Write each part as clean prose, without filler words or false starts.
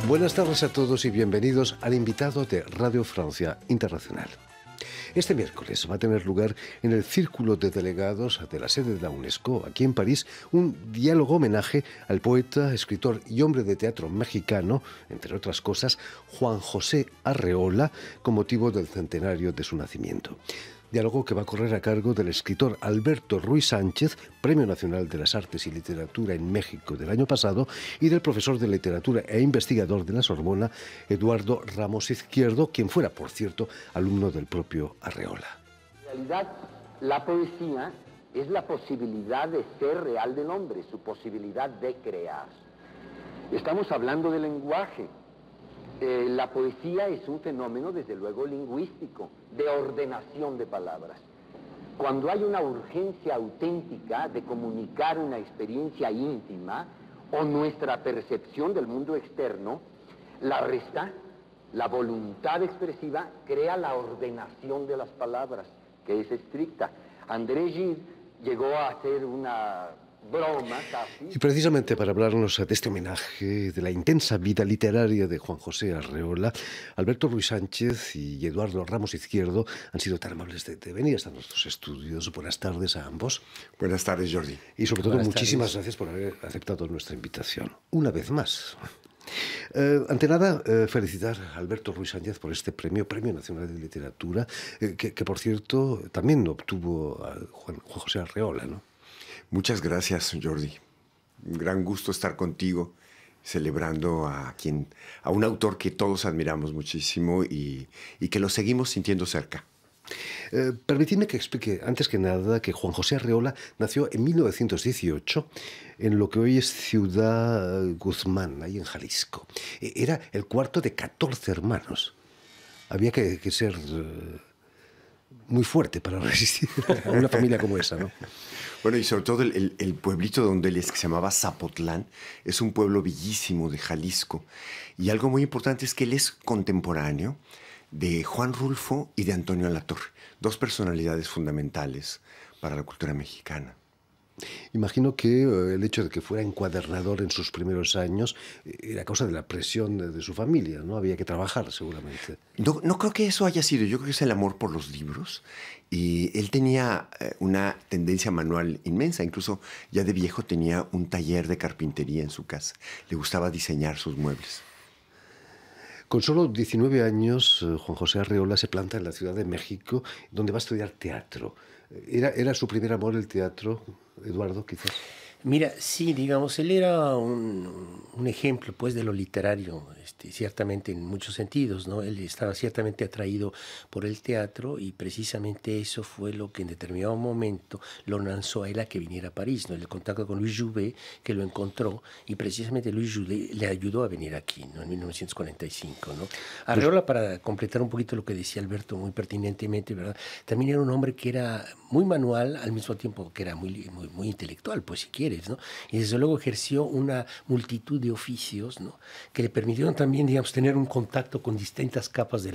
Buenas tardes a todos y bienvenidos al invitado de Radio Francia Internacional. Este miércoles va a tener lugar en el Círculo de Delegados de la sede de la UNESCO, aquí en París, un diálogo homenaje al poeta, escritor y hombre de teatro mexicano, entre otras cosas, Juan José Arreola, con motivo del centenario de su nacimiento. Diálogo que va a correr a cargo del escritor Alberto Ruiz Sánchez, Premio Nacional de las Artes y Literatura en México del año pasado, y del profesor de literatura e investigador de la Sorbona, Eduardo Ramos Izquierdo, quien fuera, por cierto, alumno del propio Arreola. En realidad, la poesía es la posibilidad de ser real del hombre, su posibilidad de crear. Estamos hablando de lenguaje. La poesía es un fenómeno, desde luego, lingüístico, de ordenación de palabras. Cuando hay una urgencia auténtica de comunicar una experiencia íntima o nuestra percepción del mundo externo, la resta, la voluntad expresiva, crea la ordenación de las palabras, que es estricta. André Gide llegó a hacer una broma casi. Y precisamente para hablarnos de este homenaje, de la intensa vida literaria de Juan José Arreola, Alberto Ruiz Sánchez y Eduardo Ramos Izquierdo han sido tan amables de venir hasta nuestros estudios. Buenas tardes a ambos. Buenas tardes, Jordi. Y sobre todo, muchísimas gracias por haber aceptado nuestra invitación. Una vez más. Ante nada, felicitar a Alberto Ruiz Sánchez por este Premio Nacional de Literatura, que por cierto también obtuvo a Juan José Arreola, ¿no? Muchas gracias, Jordi. Un gran gusto estar contigo, celebrando a un autor que todos admiramos muchísimo y que lo seguimos sintiendo cerca. Permitidme que explique, antes que nada, que Juan José Arreola nació en 1918 en lo que hoy es Ciudad Guzmán, ahí en Jalisco. Era el cuarto de 14 hermanos. Había que ser muy fuerte para resistir a una familia como esa, ¿no? Bueno, y sobre todo el pueblito donde él es, que se llamaba Zapotlán, es un pueblo bellísimo de Jalisco. Y algo muy importante es que él es contemporáneo de Juan Rulfo y de Antonio Alatorre, dos personalidades fundamentales para la cultura mexicana. Imagino que el hecho de que fuera encuadernador en sus primeros años era causa de la presión de su familia, ¿no? Había que trabajar, seguramente. No creo que eso haya sido. Yo creo que es el amor por los libros. Y él tenía una tendencia manual inmensa. Incluso ya de viejo tenía un taller de carpintería en su casa. Le gustaba diseñar sus muebles. Con solo 19 años, Juan José Arreola se planta en la Ciudad de México, donde va a estudiar teatro. ¿Era su primer amor el teatro, Eduardo, quizás? Mira, sí, digamos, él era un ejemplo, pues, de lo literario, ciertamente en muchos sentidos, ¿no? Él estaba ciertamente atraído por el teatro y precisamente eso fue lo que en determinado momento lo lanzó a él a que viniera a París, ¿no? El contacto con Louis Jouvet, que lo encontró, y precisamente Louis Jouvet le ayudó a venir aquí, ¿no? En 1945, ¿no? Arreola, para completar un poquito lo que decía Alberto muy pertinentemente, ¿verdad? También era un hombre que era muy manual, al mismo tiempo que era muy intelectual, pues, si quieres, ¿no? Y desde luego ejerció una multitud de oficios, ¿no? Que le permitieron también, digamos, tener un contacto con distintas capas de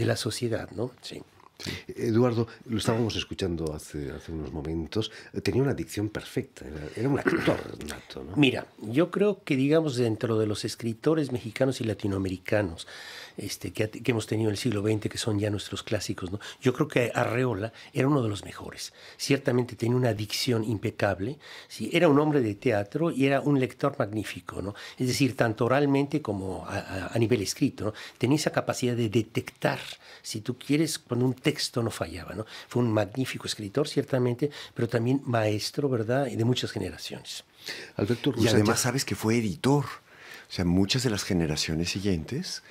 la sociedad, ¿no? Sí. Sí. Eduardo, lo estábamos escuchando hace unos momentos, tenía una dicción perfecta, era un actor nato, ¿no? Mira, yo creo que, digamos, dentro de los escritores mexicanos y latinoamericanos que hemos tenido en el siglo XX, que son ya nuestros clásicos, ¿no? Yo creo que Arreola era uno de los mejores. Ciertamente tenía una dicción impecable, ¿sí? Era un hombre de teatro y era un lector magnífico, ¿no? Es decir, tanto oralmente como a nivel escrito, ¿no? Tenía esa capacidad de detectar, si tú quieres, cuando un texto no fallaba, ¿no? Fue un magnífico escritor, ciertamente, pero también maestro, ¿verdad? Y de muchas generaciones. Alberto Ruiz Y además Sánchez, sabes que fue editor. O sea, muchas de las generaciones siguientes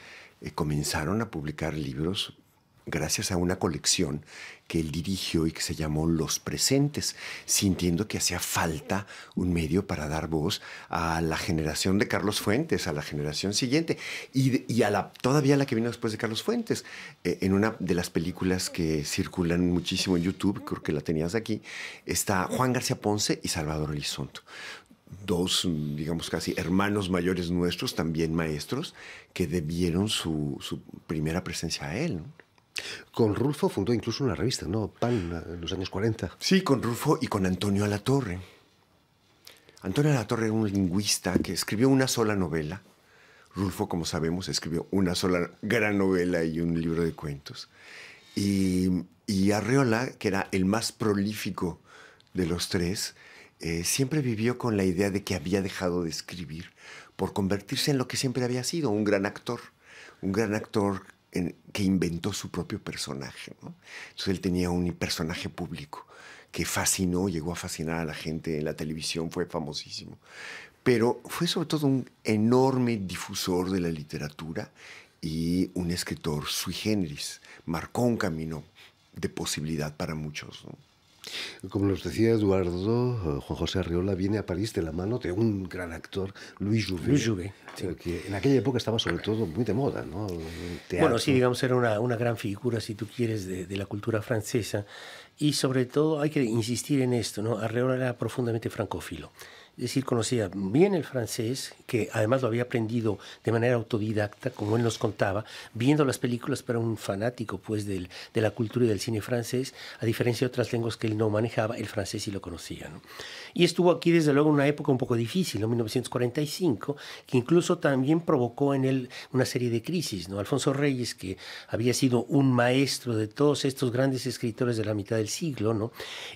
comenzaron a publicar libros gracias a una colección que él dirigió y que se llamó Los Presentes, sintiendo que hacía falta un medio para dar voz a la generación de Carlos Fuentes, a la generación siguiente, y a todavía la que vino después de Carlos Fuentes. En una de las películas que circulan muchísimo en YouTube, creo que la tenías aquí, está Juan García Ponce y Salvador Elizondo. Dos, digamos, casi hermanos mayores nuestros, también maestros, que debieron su primera presencia a él, ¿no? Con Rulfo fundó incluso una revista, ¿no? Pan, en los años 40. Sí, con Rulfo y con Antonio Alatorre. Antonio Alatorre era un lingüista que escribió una sola novela. Rulfo, como sabemos, escribió una sola gran novela y un libro de cuentos. Y Arreola, que era el más prolífico de los tres, siempre vivió con la idea de que había dejado de escribir por convertirse en lo que siempre había sido, un gran actor que inventó su propio personaje, ¿no? Entonces él tenía un personaje público que fascinó, llegó a fascinar a la gente en la televisión, fue famosísimo. Pero fue sobre todo un enorme difusor de la literatura y un escritor sui generis. Marcó un camino de posibilidad para muchos, ¿no? Como nos decía Eduardo, Juan José Arreola viene a París de la mano de un gran actor, Louis Jouvet. Louis Jouvet, sí. Que en aquella época estaba sobre todo muy de moda, ¿no? Bueno, sí, digamos, era una gran figura, si tú quieres, de la cultura francesa. Y sobre todo hay que insistir en esto, ¿no? Arreola era profundamente francófilo. Es decir, conocía bien el francés, que además lo había aprendido de manera autodidacta, como él nos contaba, viendo las películas, pero un fanático pues de la cultura y del cine francés, a diferencia de otras lenguas que él no manejaba, el francés sí lo conocía, ¿no? Y estuvo aquí desde luego en una época un poco difícil, ¿no? 1945, que incluso también provocó en él una serie de crisis, ¿no? Alfonso Reyes, que había sido un maestro de todos estos grandes escritores de la mitad del siglo, ¿no?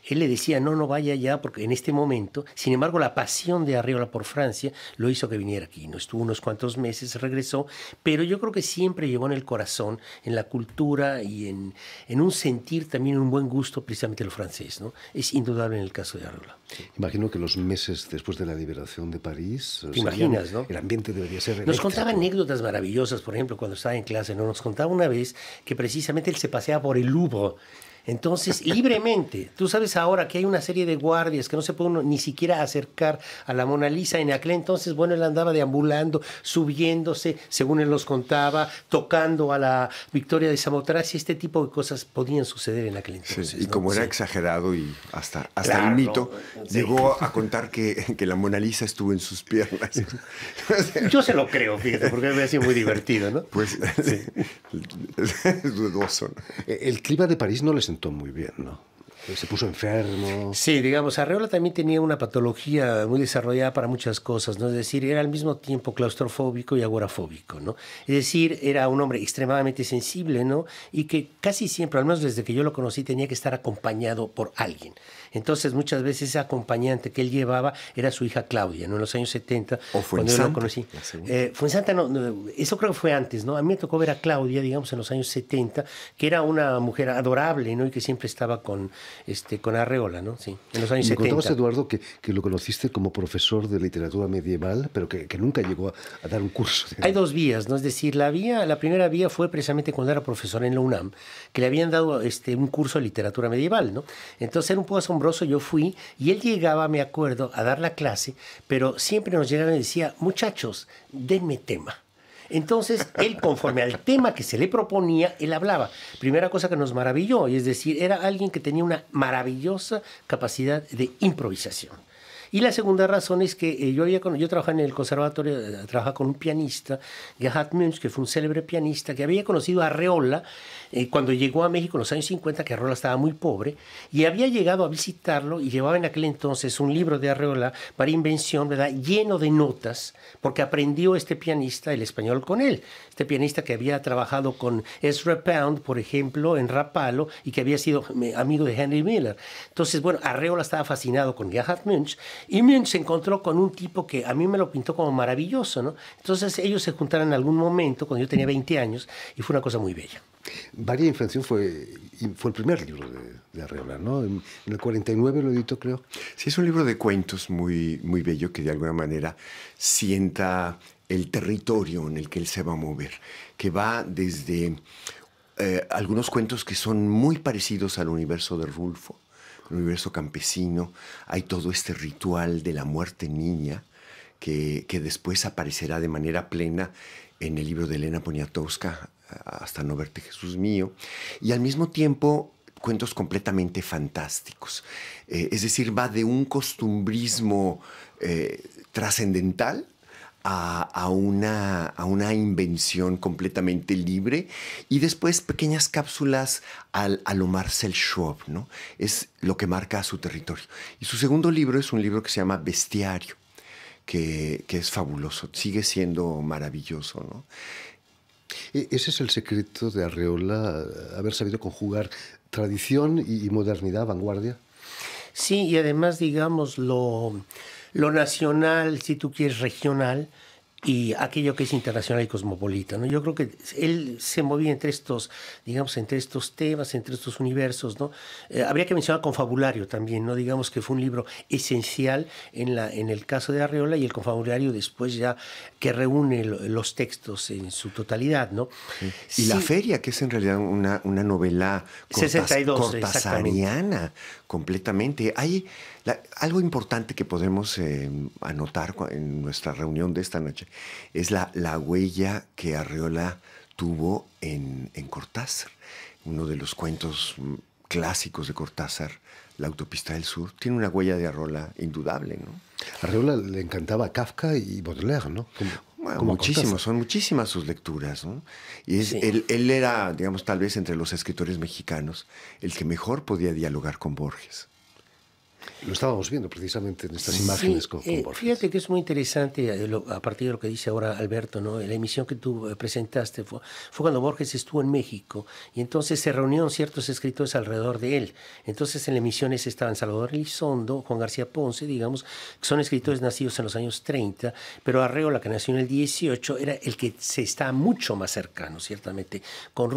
Él le decía, no vaya ya, porque en este momento, sin embargo, la pasión de Arreola por Francia lo hizo que viniera aquí, ¿no? Estuvo unos cuantos meses, regresó, pero yo creo que siempre llevó en el corazón, en la cultura y en un sentir también, un buen gusto precisamente lo francés, ¿no? Es indudable en el caso de Arreola. Sí. Imagino que los meses después de la liberación de París... ¿Te imaginas, no? El ambiente debería ser eléctrico. Nos contaba anécdotas maravillosas, por ejemplo, cuando estaba en clase, ¿no? Nos contaba una vez que precisamente él se paseaba por el Louvre. Entonces, libremente, tú sabes ahora que hay una serie de guardias que no se puede uno ni siquiera acercar a la Mona Lisa. En aquel entonces, bueno, él andaba deambulando, subiéndose, según él nos contaba, tocando a la Victoria de Samotracia. Este tipo de cosas podían suceder en aquel entonces. Sí, y como era exagerado y hasta claro, el mito, llegó a contar que la Mona Lisa estuvo en sus piernas. Yo se lo creo, fíjate, porque me ha sido muy divertido, ¿no? Pues sí. Es dudoso, ¿no? El clima de París no les sentó muy bien, ¿no? Se puso enfermo. Sí, digamos, Arreola también tenía una patología muy desarrollada para muchas cosas, ¿no? Es decir, era al mismo tiempo claustrofóbico y agorafóbico, ¿no? Es decir, era un hombre extremadamente sensible, ¿no? Y que casi siempre, al menos desde que yo lo conocí, tenía que estar acompañado por alguien. Entonces, muchas veces ese acompañante que él llevaba era su hija Claudia, ¿no? En los años 70, cuando yo lo conocí. Fuensanta, no, eso creo que fue antes, ¿no? A mí me tocó ver a Claudia, digamos, en los años 70, que era una mujer adorable, ¿no? Y que siempre estaba con Arreola, ¿no? Sí, en los años 70. Me contabas, Eduardo, que lo conociste como profesor de literatura medieval, pero que nunca llegó a dar un curso. Hay dos vías, ¿no? Es decir, la primera vía fue precisamente cuando era profesor en la UNAM, que le habían dado un curso de literatura medieval, ¿no? Entonces era un poco asombroso, yo fui, y él llegaba, me acuerdo, a dar la clase, pero siempre nos llegaba y decía, muchachos, denme tema. Entonces, él, conforme al tema que se le proponía, él hablaba. Primera cosa que nos maravilló, y es decir, era alguien que tenía una maravillosa capacidad de improvisación. Y la segunda razón es que yo trabajaba en el conservatorio, trabajaba con un pianista, Gerhard Munch, que fue un célebre pianista, que había conocido a Arreola cuando llegó a México en los años 50, que Arreola estaba muy pobre, y había llegado a visitarlo y llevaba en aquel entonces un libro de Arreola para invención, ¿verdad?, lleno de notas, porque aprendió este pianista el español con él. Este pianista que había trabajado con Ezra Pound, por ejemplo, en Rapallo, y que había sido amigo de Henry Miller. Entonces, bueno, Arreola estaba fascinado con Gerhard Munch, y Munch se encontró con un tipo que a mí me lo pintó como maravilloso, ¿no? Entonces ellos se juntaron en algún momento, cuando yo tenía 20 años, y fue una cosa muy bella. Varia Inflación fue el primer libro de Arreola, ¿no? En el 49 lo editó, creo. Sí, es un libro de cuentos muy, muy bello que de alguna manera sienta el territorio en el que él se va a mover, que va desde algunos cuentos que son muy parecidos al universo de Rulfo, el universo campesino. Hay todo este ritual de la muerte niña que después aparecerá de manera plena en el libro de Elena Poniatowska, Hasta no verte, Jesús mío, y al mismo tiempo cuentos completamente fantásticos. Es decir, va de un costumbrismo trascendental a una invención completamente libre, y después pequeñas cápsulas a lo Marcel Schwab, ¿no? Es lo que marca a su territorio. Y su segundo libro es un libro que se llama Bestiario, que es fabuloso, sigue siendo maravilloso, ¿no? Ese es el secreto de Arreola, haber sabido conjugar tradición y modernidad, vanguardia. Sí, y además, digamos, lo nacional, si tú quieres, regional, y aquello que es internacional y cosmopolita, ¿no? Yo creo que él se movía entre estos, digamos, entre estos temas, entre estos universos, ¿no? Habría que mencionar Confabulario también, ¿no? Digamos que fue un libro esencial en el caso de Arreola, y el Confabulario después ya que reúne los textos en su totalidad, ¿no? Sí. Y La Feria, que es en realidad una novela 62, cortasariana, completamente. Hay algo importante que podemos anotar en nuestra reunión de esta noche, es la huella que Arreola tuvo en Cortázar. Uno de los cuentos clásicos de Cortázar, La Autopista del Sur, tiene una huella de Arreola indudable, ¿no? A Arreola le encantaba Kafka y Baudelaire, ¿no? Son muchísimas sus lecturas, ¿no? Y Sí. él era, digamos, tal vez entre los escritores mexicanos, el que mejor podía dialogar con Borges. Lo estábamos viendo precisamente en estas imágenes con Borges. Fíjate que es muy interesante a partir de lo que dice ahora Alberto, ¿no? La emisión que tú presentaste fue cuando Borges estuvo en México, y entonces se reunieron ciertos escritores alrededor de él. Entonces en las emisiones estaban Salvador Elizondo, Juan García Ponce, digamos, que son escritores nacidos en los años 30, pero Arreola, que nació en el 18, era el que se está mucho más cercano, ciertamente, con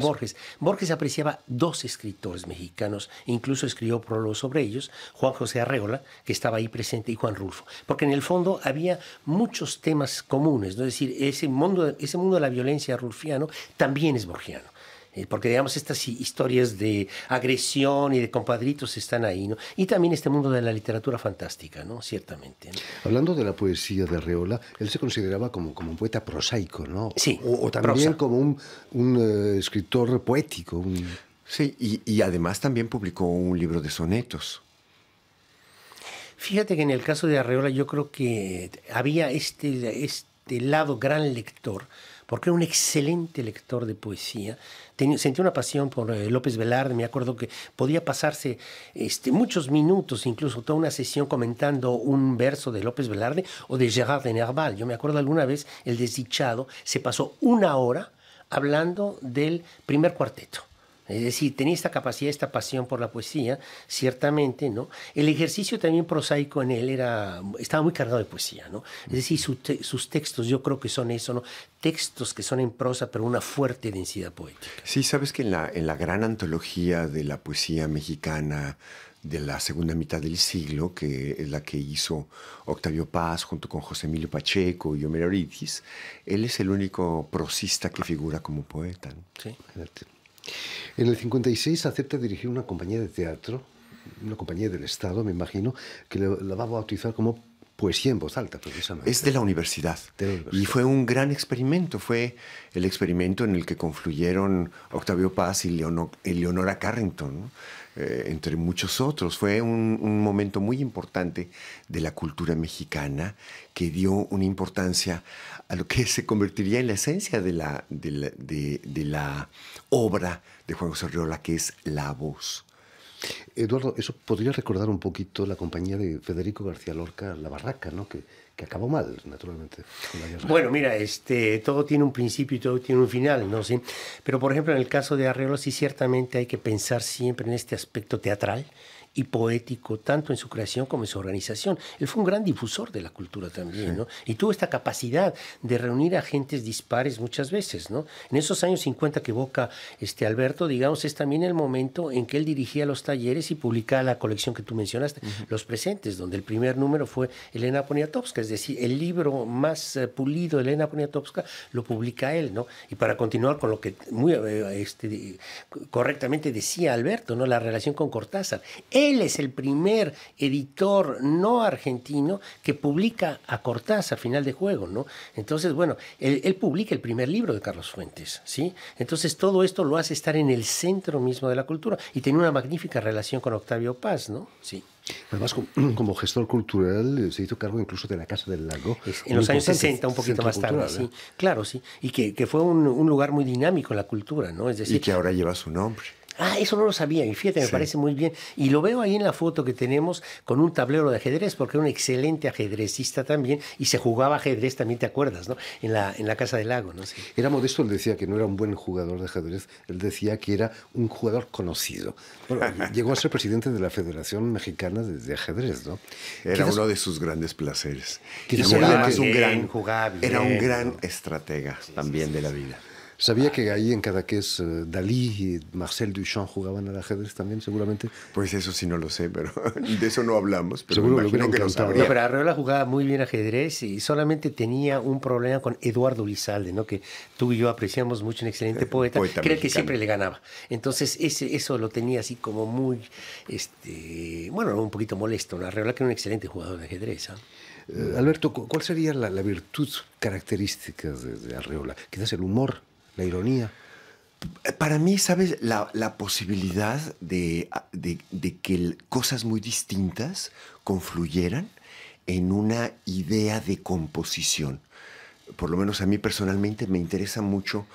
Borges. Borges apreciaba dos escritores mexicanos, e incluso escribió prólogos sobre ellos, Juan José Arreola, que estaba ahí presente, y Juan Rulfo, porque en el fondo había muchos temas comunes, ¿no? Es decir, ese mundo de la violencia rulfiano también es borgiano, porque digamos estas historias de agresión y de compadritos están ahí, ¿no? Y también este mundo de la literatura fantástica, ¿no? Ciertamente, ¿no? Hablando de la poesía de Arreola, él se consideraba como un poeta prosaico, ¿no? Sí, o también prosa. como un escritor poético. Sí, y además también publicó un libro de sonetos. Fíjate que en el caso de Arreola yo creo que había este lado gran lector, porque era un excelente lector de poesía. Sentía una pasión por López Velarde. Me acuerdo que podía pasarse muchos minutos, incluso toda una sesión, comentando un verso de López Velarde o de Gérard de Nerval. Yo me acuerdo alguna vez, El Desdichado, se pasó 1 hora hablando del primer cuarteto. Es decir, tenía esta capacidad, esta pasión por la poesía, ciertamente, ¿no? El ejercicio también prosaico en él estaba muy cargado de poesía, ¿no? Es decir, sus textos, yo creo que son eso, ¿no? Textos que son en prosa, pero una fuerte densidad poética. Sí, sabes que en la gran antología de la poesía mexicana de la segunda mitad del siglo, que es la que hizo Octavio Paz junto con José Emilio Pacheco y Homero Aridis, él es el único prosista que figura como poeta, ¿no? Sí. En el 56 acepta dirigir una compañía de teatro, una compañía del Estado, me imagino, que la va a bautizar como Poesía en Voz Alta, precisamente. Es de la universidad. Y fue un gran experimento. Fue el experimento en el que confluyeron Octavio Paz y Leonora Carrington, ¿no? Entre muchos otros. Fue un momento muy importante de la cultura mexicana, que dio una importancia a lo que se convertiría en la esencia de la obra de Juan José Arreola, que es la voz. Eduardo, eso podría recordar un poquito la compañía de Federico García Lorca, La Barraca, ¿no? Que acabó mal, naturalmente, con la guerra. Bueno, mira, todo tiene un principio y todo tiene un final, ¿no? ¿Sí? Pero, por ejemplo, en el caso de Arreola, sí, ciertamente hay que pensar siempre en este aspecto teatral y poético, tanto en su creación como en su organización. Él fue un gran difusor de la cultura también, ¿no? Y tuvo esta capacidad de reunir a gentes dispares muchas veces, ¿no? En esos años 50 que evoca Alberto, digamos, es también el momento en que él dirigía los talleres y publicaba la colección que tú mencionaste, Los Presentes, donde el primer número fue Elena Poniatowska, es decir, el libro más pulido de Elena Poniatowska lo publica él, ¿no? Y para continuar con lo que muy correctamente decía Alberto, ¿no? La relación con Cortázar. Él es el primer editor no argentino que publica a Cortázar, Final de Juego, ¿no? Entonces, bueno, él publica el primer libro de Carlos Fuentes, ¿sí? Entonces, todo esto lo hace estar en el centro mismo de la cultura y tiene una magnífica relación con Octavio Paz, ¿no? Sí. Además, como gestor cultural, se hizo cargo incluso de la Casa del Lago. En los años 60, un poquito más tarde, sí. Claro, sí. Y que fue un lugar muy dinámico en la cultura, ¿no? Es decir, y que ahora lleva su nombre. Ah, eso no lo sabía, y fíjate, me parece muy bien. Y lo veo ahí en la foto que tenemos con un tablero de ajedrez, porque era un excelente ajedrecista también, y se jugaba ajedrez también, ¿te acuerdas, no? En la Casa del Lago, ¿no? Sí. Era modesto, él decía que no era un buen jugador de ajedrez, él decía que era un jugador conocido. Bueno, llegó a ser presidente de la Federación Mexicana de Ajedrez, ¿no? Era uno de sus grandes placeres. Y además jugaba bien, era un gran estratega también de la vida. ¿Sabía que ahí en Cadaqués Dalí y Marcel Duchamp jugaban al ajedrez también, seguramente? Pues eso sí no lo sé, pero de eso no hablamos. Pero seguro me imagino lo que lo encantado. sabría. No, pero Arreola jugaba muy bien ajedrez y solamente tenía un problema con Eduardo Lizalde, ¿no? Que tú y yo apreciamos mucho, un excelente poeta, Poeta creo que mexicano. siempre le ganaba. Entonces eso lo tenía así como muy, bueno, un poquito molesto, ¿no? Arreola que era un excelente jugador de ajedrez, ¿ah? Alberto, ¿cuál sería la virtud característica de Arreola? Quizás el humor, la ironía. Para mí, ¿sabes? La posibilidad de que cosas muy distintas confluyeran en una idea de composición. Por lo menos a mí personalmente me interesa mucho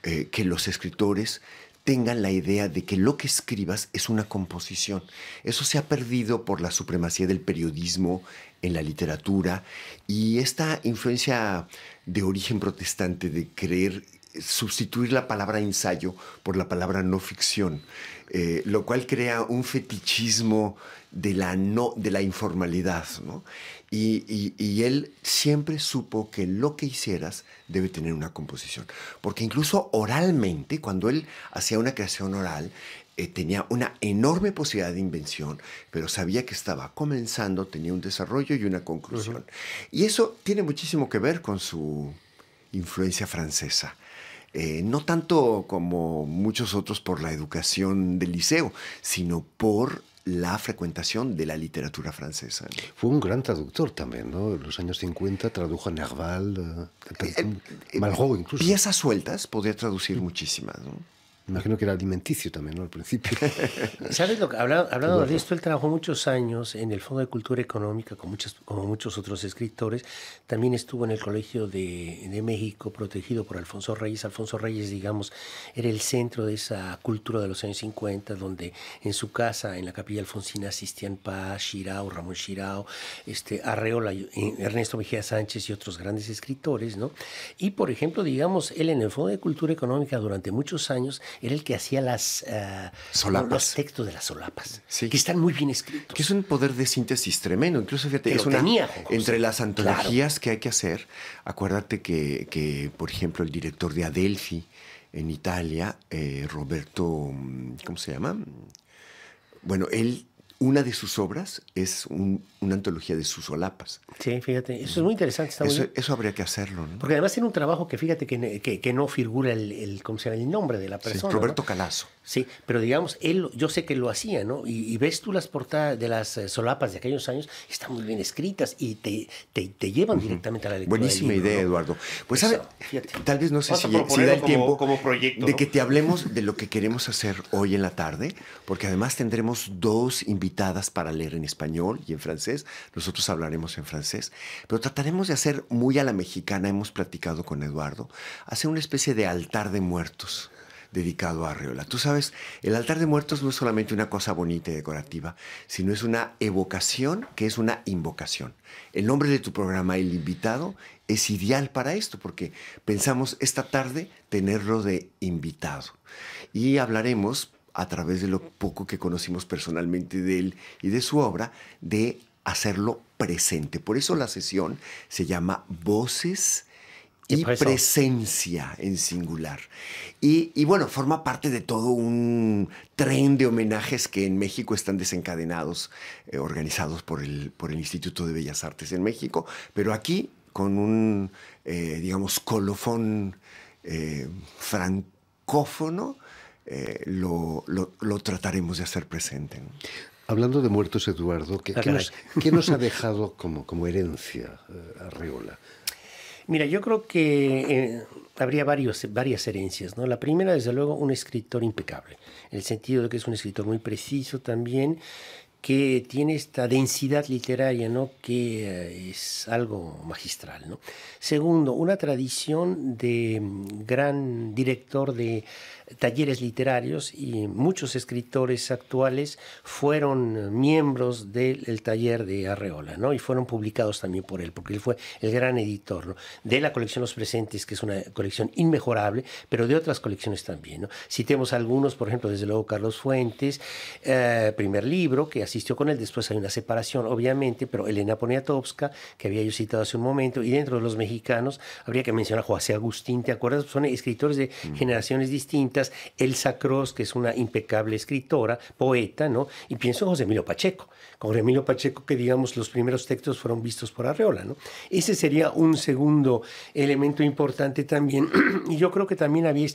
que los escritores tengan la idea de que lo que escribas es una composición. Eso se ha perdido por la supremacía del periodismo en la literatura y esta influencia de origen protestante de querer sustituir la palabra ensayo por la palabra no ficción, lo cual crea un fetichismo de la informalidad, ¿no? Y él siempre supo que lo que hicieras debe tener una composición, porque incluso oralmente, cuando él hacía una creación oral, tenía una enorme posibilidad de invención, pero sabía que estaba comenzando, tenía un desarrollo y una conclusión. Y eso tiene muchísimo que ver con su influencia francesa. No tanto como muchos otros por la educación del liceo, sino por la frecuentación de la literatura francesa. Fue un gran traductor también, ¿no? En los años 50 tradujo a Nerval, Malraux incluso. Piezas sueltas podía traducir muchísimas, ¿no? Imagino que era alimenticio también, ¿no? Al principio. ¿Sabes lo que? Hablando de esto, él trabajó muchos años en el Fondo de Cultura Económica, como muchos otros escritores. También estuvo en el Colegio de México, protegido por Alfonso Reyes. Alfonso Reyes, digamos, era el centro de esa cultura de los años 50, donde en su casa, en la Capilla Alfonsina, asistían Paz, Xirau, Ramón Xirau, Arreola, Ernesto Mejía Sánchez y otros grandes escritores, ¿no? Y, por ejemplo, digamos, él en el Fondo de Cultura Económica durante muchos años era el que hacía los textos de las solapas, sí, que están muy bien escritos. Que es un poder de síntesis tremendo. Incluso, fíjate, es una, entre las antologías que hay que hacer, acuérdate que, por ejemplo, el director de Adelphi en Italia, Roberto, ¿cómo se llama? Bueno, una de sus obras es una antología de sus solapas. Sí, fíjate, eso es muy interesante. Eso habría que hacerlo, ¿no? Porque además tiene un trabajo que fíjate que no figura ¿cómo se llama? El nombre de la persona. Sí, Roberto, ¿no? Calazo. Sí, pero digamos, yo sé que lo hacía, ¿no? Y ves tú las portadas de las solapas de aquellos años, están muy bien escritas y te llevan directamente a la lectura. Buenísima del libro, idea, ¿no? Eduardo. Pues, ¿sabes? Tal vez no sé si da el tiempo como proyecto, de que te hablemos de lo que queremos hacer hoy en la tarde, porque además tendremos 2 invitadas para leer en español y en francés. Nosotros hablaremos en francés, pero trataremos de hacer muy a la mexicana. Hemos platicado con Eduardo, hacer una especie de altar de muertos dedicado a Arreola. Tú sabes, el altar de muertos no es solamente una cosa bonita y decorativa, sino es una evocación que es una invocación. El nombre de tu programa, El Invitado, es ideal para esto, porque pensamos esta tarde tenerlo de invitado. Y hablaremos, a través de lo poco que conocimos personalmente de él y de su obra, de hacerlo presente. Por eso la sesión se llama Voces y Presencia en singular. Y bueno, forma parte de todo un tren de homenajes que en México están desencadenados, organizados por el Instituto de Bellas Artes en México, pero aquí con un, digamos, colofón francófono, lo trataremos de hacer presente, ¿no? Hablando de muertos, Eduardo, ¿qué nos ha dejado como herencia Arreola? Mira, yo creo que habría varias herencias, ¿no? La primera, desde luego, un escritor impecable, en el sentido de que es un escritor muy preciso también, que tiene esta densidad literaria, ¿no? Que es algo magistral, ¿no? Segundo, una tradición de gran director de talleres literarios, y muchos escritores actuales fueron miembros del taller de Arreola, ¿no? Y fueron publicados también por él, porque él fue el gran editor, ¿no? De la colección Los Presentes, que es una colección inmejorable, pero de otras colecciones también, ¿no? Citemos algunos, por ejemplo, desde luego Carlos Fuentes, primer libro, que asistió con él, después hay una separación, obviamente, pero Elena Poniatowska, que había yo citado hace un momento, y dentro de los mexicanos habría que mencionar a José Agustín, ¿te acuerdas? Son escritores de generaciones distintas. Elsa Cross, que es una impecable escritora, poeta, ¿no? Y pienso en José Emilio Pacheco. Con José Emilio Pacheco, que digamos los primeros textos fueron vistos por Arreola, ¿no? Ese sería un segundo elemento importante también. Y yo creo que también había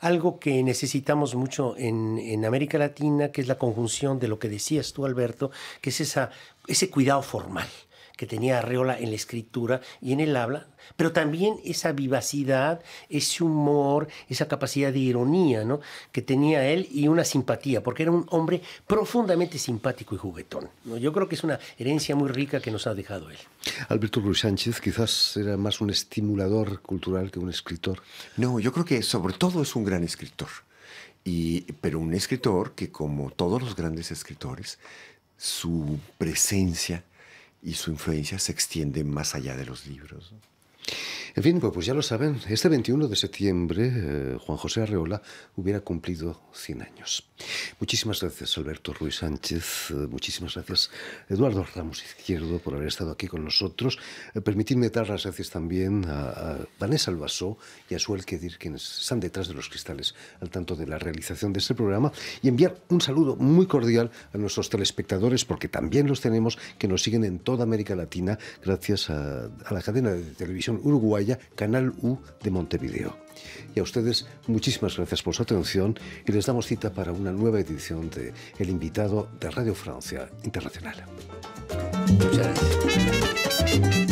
algo que necesitamos mucho en América Latina, que es la conjunción de lo que decías tú, Alberto, que es ese cuidado formal que tenía Arreola en la escritura y en el habla, pero también esa vivacidad, ese humor, esa capacidad de ironía, ¿no? Que tenía él, y una simpatía, porque era un hombre profundamente simpático y juguetón, ¿no? Yo creo que es una herencia muy rica que nos ha dejado él. Alberto Ruiz Sánchez quizás era más un estimulador cultural que un escritor. No, yo creo que sobre todo es un gran escritor, pero un escritor que, como todos los grandes escritores, su presencia y su influencia se extiende más allá de los libros, ¿no? En fin, pues ya lo saben, este 21 de septiembre Juan José Arreola hubiera cumplido 100 años. Muchísimas gracias, Alberto Ruiz Sánchez. Muchísimas gracias, Eduardo Ramos Izquierdo, por haber estado aquí con nosotros. Permitidme dar las gracias también a Vanessa Albasó y a Suel Kedir, quienes están detrás de los cristales al tanto de la realización de este programa, y enviar un saludo muy cordial a nuestros telespectadores, porque también los tenemos, que nos siguen en toda América Latina gracias a la cadena de televisión uruguaya Canal U de Montevideo. Y a ustedes, muchísimas gracias por su atención, y les damos cita para una nueva edición de El Invitado de Radio Francia Internacional. Muchas gracias.